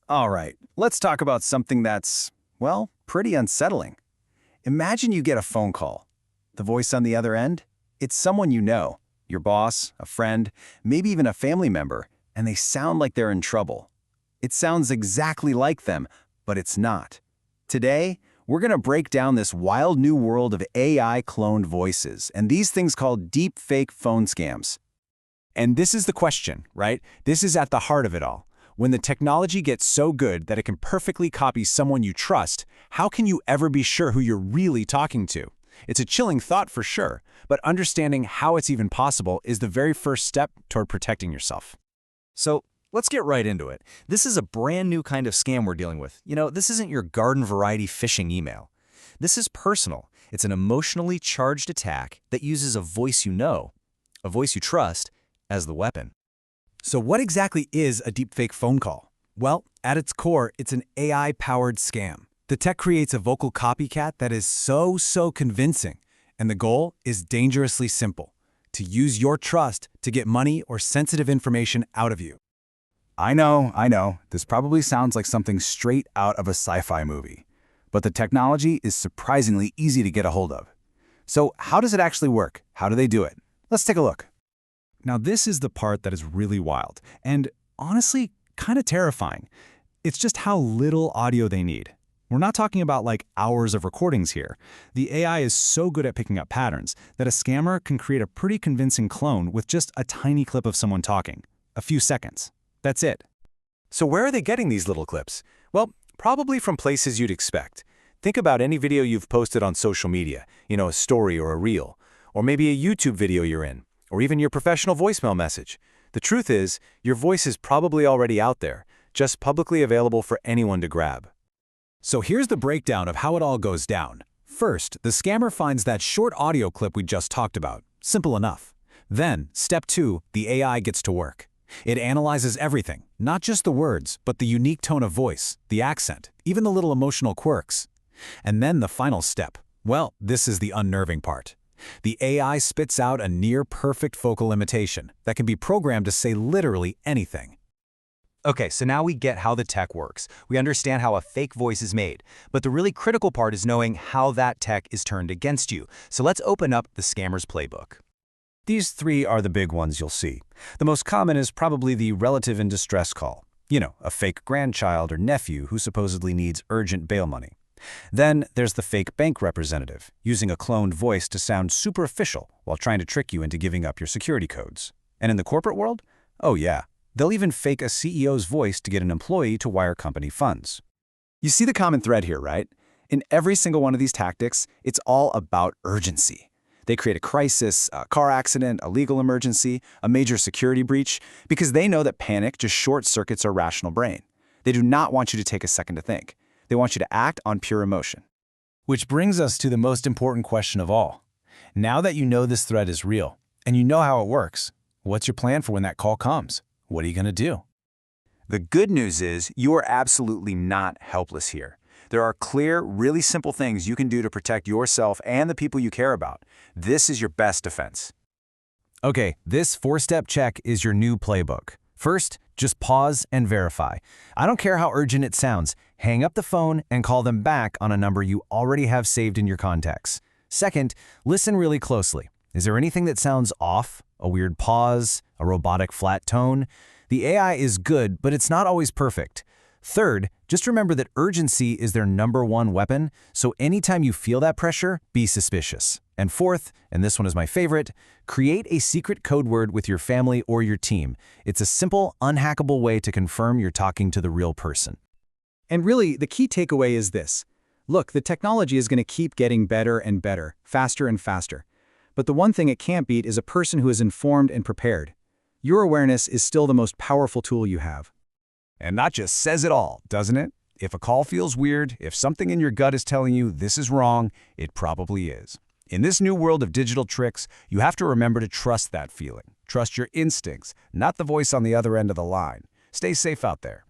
All right, let's talk about something that's, well, pretty unsettling. Imagine you get a phone call. The voice on the other end? It's someone you know, your boss, a friend, maybe even a family member, and they sound like they're in trouble. It sounds exactly like them, but it's not. Today, we're going to break down this wild new world of AI-cloned voices and these things called deepfake phone scams. And this is the question, right? This is at the heart of it all. When the technology gets so good that it can perfectly copy someone you trust, how can you ever be sure who you're really talking to? It's a chilling thought for sure, but understanding how it's even possible is the very first step toward protecting yourself. So let's get right into it. This is a brand new kind of scam we're dealing with. This isn't your garden variety phishing email. This is personal. It's an emotionally charged attack that uses a voice you know, a voice you trust, as the weapon. So what exactly is a deepfake phone call? Well, at its core, it's an AI-powered scam. The tech creates a vocal copycat that is so convincing, and the goal is dangerously simple: to use your trust to get money or sensitive information out of you. I know, this probably sounds like something straight out of a sci-fi movie, but the technology is surprisingly easy to get a hold of. So how does it actually work? How do they do it? Let's take a look. Now, this is the part that is really wild and honestly kind of terrifying. It's just how little audio they need. We're not talking about like hours of recordings here. The AI is so good at picking up patterns that a scammer can create a pretty convincing clone with just a tiny clip of someone talking. A few seconds. That's it. So where are they getting these little clips? Well, probably from places you'd expect. Think about any video you've posted on social media, a story or a reel, or maybe a YouTube video you're in, or even your professional voicemail message. The truth is, your voice is probably already out there, just publicly available for anyone to grab. So here's the breakdown of how it all goes down. First, the scammer finds that short audio clip we just talked about. Simple enough. Then, step 2, the AI gets to work. It analyzes everything, not just the words, but the unique tone of voice, the accent, even the little emotional quirks. And then the final step. Well, this is the unnerving part. The AI spits out a near-perfect vocal imitation that can be programmed to say literally anything. Okay, so now we get how the tech works. We understand how a fake voice is made. But the really critical part is knowing how that tech is turned against you. So let's open up the scammer's playbook. These 3 are the big ones you'll see. The most common is probably the relative in distress call. A fake grandchild or nephew who supposedly needs urgent bail money. Then there's the fake bank representative, using a cloned voice to sound super official while trying to trick you into giving up your security codes. And in the corporate world? Oh yeah, they'll even fake a CEO's voice to get an employee to wire company funds. You see the common thread here, right? In every single one of these tactics, it's all about urgency. They create a crisis, a car accident, a legal emergency, a major security breach, because they know that panic just short-circuits our rational brain. They do not want you to take a second to think. They want you to act on pure emotion. Which brings us to the most important question of all. Now that you know this threat is real, and you know how it works, what's your plan for when that call comes? What are you going to do? The good news is you are absolutely not helpless here. There are clear, really simple things you can do to protect yourself and the people you care about. This is your best defense. Okay, this 4-step check is your new playbook. First, just pause and verify. I don't care how urgent it sounds. Hang up the phone and call them back on a number you already have saved in your contacts. Second, listen really closely. Is there anything that sounds off? A weird pause? A robotic flat tone? The AI is good, but it's not always perfect. Third, just remember that urgency is their #1 weapon, so anytime you feel that pressure, be suspicious. And fourth, and this one is my favorite, create a secret code word with your family or your team. It's a simple, unhackable way to confirm you're talking to the real person. And really, the key takeaway is this. Look, the technology is going to keep getting better and better, faster and faster. But the one thing it can't beat is a person who is informed and prepared. Your awareness is still the most powerful tool you have. And that just says it all, doesn't it? If a call feels weird, if something in your gut is telling you this is wrong, it probably is. In this new world of digital tricks, you have to remember to trust that feeling. Trust your instincts, not the voice on the other end of the line. Stay safe out there.